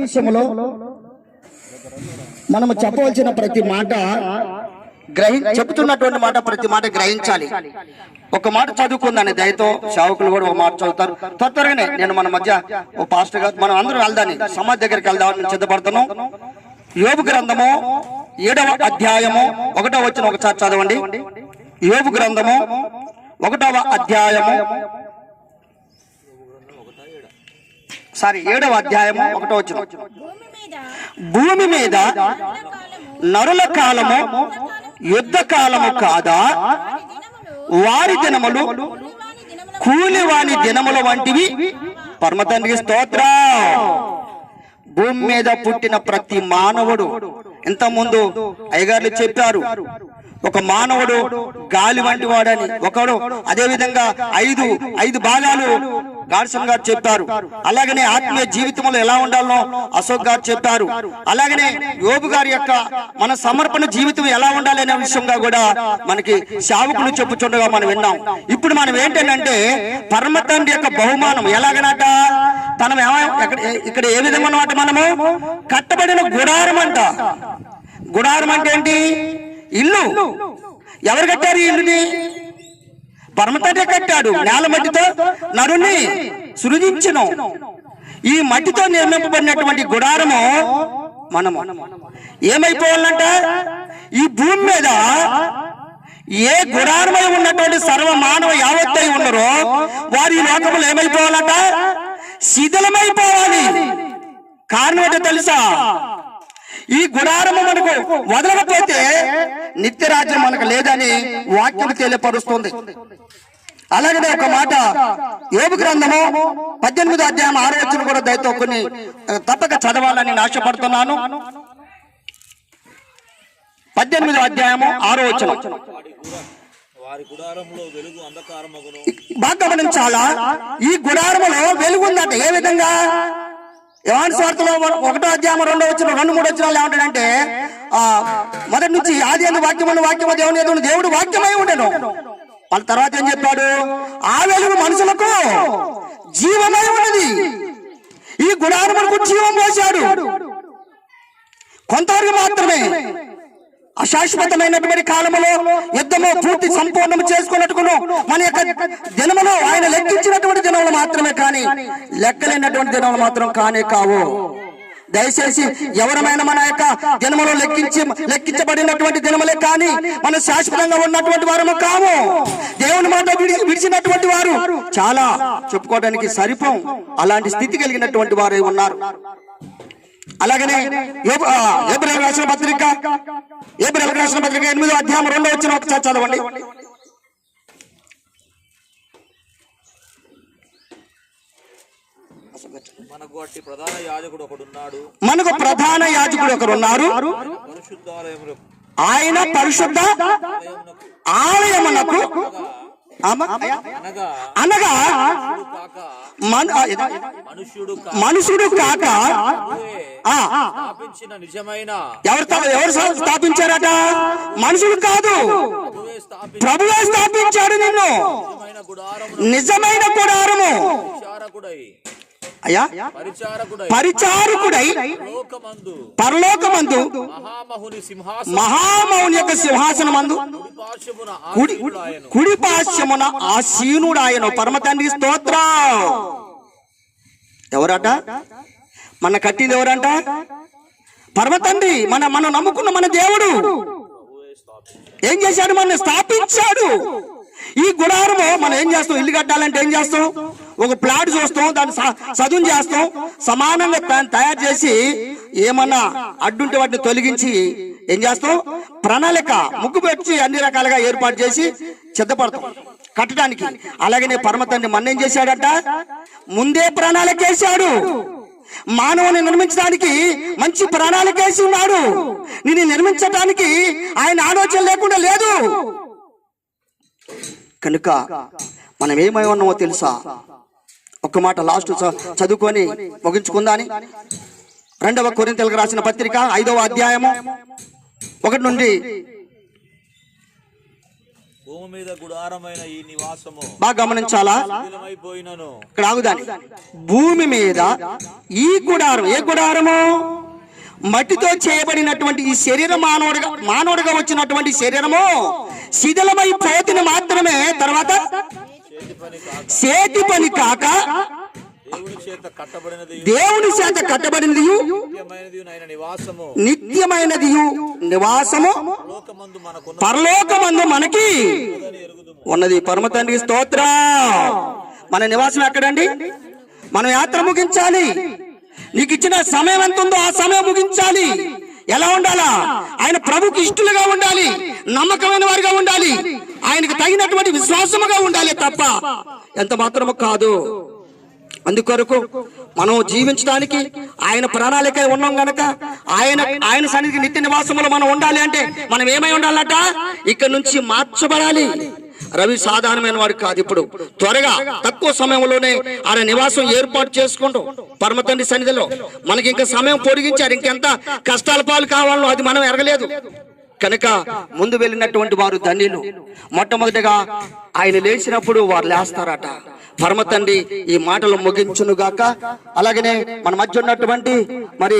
విషయంలో మనము చెప్పవలసిన ప్రతి మాట చెప్తున్నటువంటి మాట ప్రతి మాట గ్రహించాలి. ఒక మాట చదువుకుందని దయతో సేవకులు కూడా ఒక మాట చదువుతారు. త్వరగానే నేను మన మధ్య ఓ పాస్టర్ గారు మనం అందరం వెళ్దాని సమాధి దగ్గరికి వెళ్దామని సిద్ధపడుతున్నాం. యోబు గ్రంథము 7వ అధ్యాయము 1వ వచనం ఒకసారి చదవండి. యోబు గ్రంథము 1వ అధ్యాయము 7వ అధ్యాయము 1వ వచనం. భూమి మీద నరుల కాలము యుద్ధ కాలము కాదా? వారి దినములు కూలివాని దినముల వంటివి. పరమ తండ్రికి స్తోత్రం. భూమి మీద పుట్టిన ప్రతి మానవుడు, ఇంత ముందు అయ్యగారులు చెప్పారు, ఒక మానవుడు గాలి వంటి వాడని. ఒకడు అదే విధంగా ఐదు భాగాలు గాడ్సన్ గారు చెప్పారు. అలాగనే ఆత్మీయ జీవితంలో ఎలా ఉండాలనో అశోక్ గారు చెప్పారు. అలాగనే యోబు గారి యొక్క మన సమర్పణ జీవితం ఎలా ఉండాలి అనే విషయంగా కూడా మనకి సేవకులు చెప్పుచుండగా మనం విన్నాం. ఇప్పుడు మనం ఏంటంటే పరమ తండ్రి యొక్క బహుమానం ఎలాగనట, మనం ఇక్కడ ఏ విధంగా ఉన్నమాట, మనము కట్టబడిన గుడారం అంట. గుడారం అంటే ఏంటి? ఇల్లు. ఎవరు కట్టారు ఈ ఇల్లుని? పరమతండ్రి కట్టాడు. నేల మట్టితో నరుని సృజించును. ఈ మట్టితో నిర్మింపబడినటువంటి గుడారము మనము ఏమైపోవాలంట? ఈ భూమి మీద ఏ గుడారమై ఉన్నటువంటి సర్వ మానవ యావత్తై ఉన్నారో వారి ఈ లోకములు ఏమైపోవాలంట? శిథిలమైపోవాలి. కారణం ఏంటో తెలుసా? ఈ గుడారము మనకు వదలకపోతే నిత్యరాజ్యం మనకు లేదని వాక్యం తెలియపరుస్తుంది. అలాగనే ఒక మాట యోబు గ్రంథము 18వ అధ్యాయం 6వ వచనం కూడా దయతో కొన్ని తప్పక చదవాలని ఆశపడుతున్నాను. 18వ అధ్యాయము 6వ వచనం బాగా గమనించాలా. ఈ గుడారములో వెలుగు ఉందట. ఏ విధంగా? యోహాను సువార్తలో 1వ అధ్యాయం 2వ వచనం 2, 3 వచనాలు ఏమంటాడంటే, మొదటి నుంచి ఆది అందు వాక్యము, వాక్యము దేవుని యందు, దేవుడు వాక్యమై ఉండెను. వాళ్ళ తర్వాత ఏం చెప్పాడు? ఆ వెలుగు మనుషులకు జీవమై ఉన్నది. ఈ గుడారములకు జీవం పోశాడు. కొంతవరకు మాత్రమే అశాశ్వతమైనటువంటి కాలములో యుద్ధము పూర్తి సంపూర్ణం చేసుకున్నట్టుకును మన యొక్క దినములు ఆయన లెక్కించినటువంటి దినములు మాత్రమే, కానీ లెక్కలేనటువంటి దినములు మాత్రం కానే కావు. దయచేసి ఎవరమైనా మన యొక్క దినములో లెక్కించబడినటువంటి దినములే కానీ మనం శాశ్వతంగా ఉన్నటువంటి వారము కాము. దేవుని మాట విడిచినటువంటి వారు చాలా చెప్పుకోవడానికి సరిపోం. అలాంటి స్థితి కలిగినటువంటి వారే ఉన్నారు. అలాగనే ఏబ్రాయీయులకు రాసిన పత్రిక 8వ అధ్యాయం 2వ వచనం ఒకసారి చదవండి. మనకు ప్రధాన యాజకుడు ఒకడున్నారు. ఆయన పరిశుద్ధ ఆలయమునకు అనగా మనుషుడు కాక ఎవరు స్థాపించారట? మనుషుడు కాదు, ప్రభువే స్థాపించాడు నిన్ను. నిజమైన గుడారము అయ్యా పరిచారకుడై పరలోకమందు మహామౌని యొక్క సింహాసనమందు కుడి పార్శ్వమున ఆసీనుడాయన. పరమ తండ్రి స్తోత్రం. ఎవరట? మన కట్టింది ఎవరంట? పరమ తండ్రి. మనం నమ్ముకున్న మన దేవుడు ఏం చేశాడు? మన స్థాపించాడు. ఈ గుడారము మనం ఏం చేస్తాం? ఇల్లు కట్టాలంటే ఏం చేస్తాం? ఒక ప్లాట్ చూస్తాం, దాన్ని చదువు చేస్తాం, సమానంగా తయారు చేసి ఏమన్నా అడ్డుంటే వాటిని తొలగించి ఏం చేస్తాం? ప్రణాళిక ముగ్గు పెట్టి అన్ని రకాలుగా ఏర్పాటు చేసి సిద్ధపడతాం కట్టడానికి. అలాగనే పరమ తండ్రి మన ఏం చేశాడట? ముందే ప్రణాళిక వేశాడు. మానవుని నిర్మించడానికి మంచి ప్రణాళిక వేసి ఉన్నాడు. నిన్ను నిర్మించడానికి ఆయన ఆలోచన లేకుండా లేదు. కనుక మనం ఏమై ఉన్నామో తెలుసా? ఒక్క మాట లాస్ట్ చదువుకొని ముగించుకుందాని. 2వ కొరింథీయులకు రాసిన పత్రిక 5వ అధ్యాయము 1 నుండి భూమి మీద గుడారమైన ఈ నివాసము బాగా గమనించాలా, శిథిలమైపోయినను. ఇక్కడ ఆగుదాని. భూమి మీద ఈ గుడారం, ఏ గుడారము? మట్టితో చేయబడినటువంటి ఈ శరీరం, మానవుడిగా వచ్చినటువంటి శరీరము శిథిలమైపోతుంది మాత్రమే. తర్వాత చేతి పని కాక దేవుని చేత కట్టబడినది నిత్యమైనది నివాసము పరలోకమందు మనకి ఉన్నది. పరమ తండ్రికి స్తోత్రం. మన నివాసం ఎక్కడండి? మనం యాత్ర ముగించాలి. నీకు ఇచ్చిన సమయం ఎంత ఉందో ఆ సమయం ముగించాలి. ఎలా ఉండాలా? ఆయన ప్రభుకి ఇష్టలుగా ఉండాలి, నమ్మకమైన వారిగా ఉండాలి, ఆయనకు తగినటువంటి విశ్వాసముగా ఉండాలి తప్ప ఎంత మాత్రము కాదు. అందుకొరకు మనం జీవించడానికి ఆయన ప్రణాళిక ఉన్నాం గనక ఆయన సన్నిధికి నిత్య నివాసములో మనం ఉండాలి అంటే మనం ఏమై ఉండాలట? ఇక్కడ నుంచి మార్చబడాలి. రవి సాధారణమైన వాడు కాదు. ఇప్పుడు త్వరగా తక్కువ సమయంలోనే ఆయన నివాసం ఏర్పాటు చేసుకుంటూ పరమ తండ్రి సన్నిధిలో మనకి ఇంకా సమయం పొడిగించారు. ఇంకెంత కష్టాల పాలు కావాలో అది మనం ఎరగలేదు కనుక ముందు వెళ్ళినటువంటి వారు ధన్యులు. మొట్టమొదటిగా ఆయన లేచినప్పుడు వారు లేస్తారట. పరమ తండ్రి ఈ మాటలు ముగించునుగాక. అలాగనే మన మధ్య ఉన్నటువంటి మరి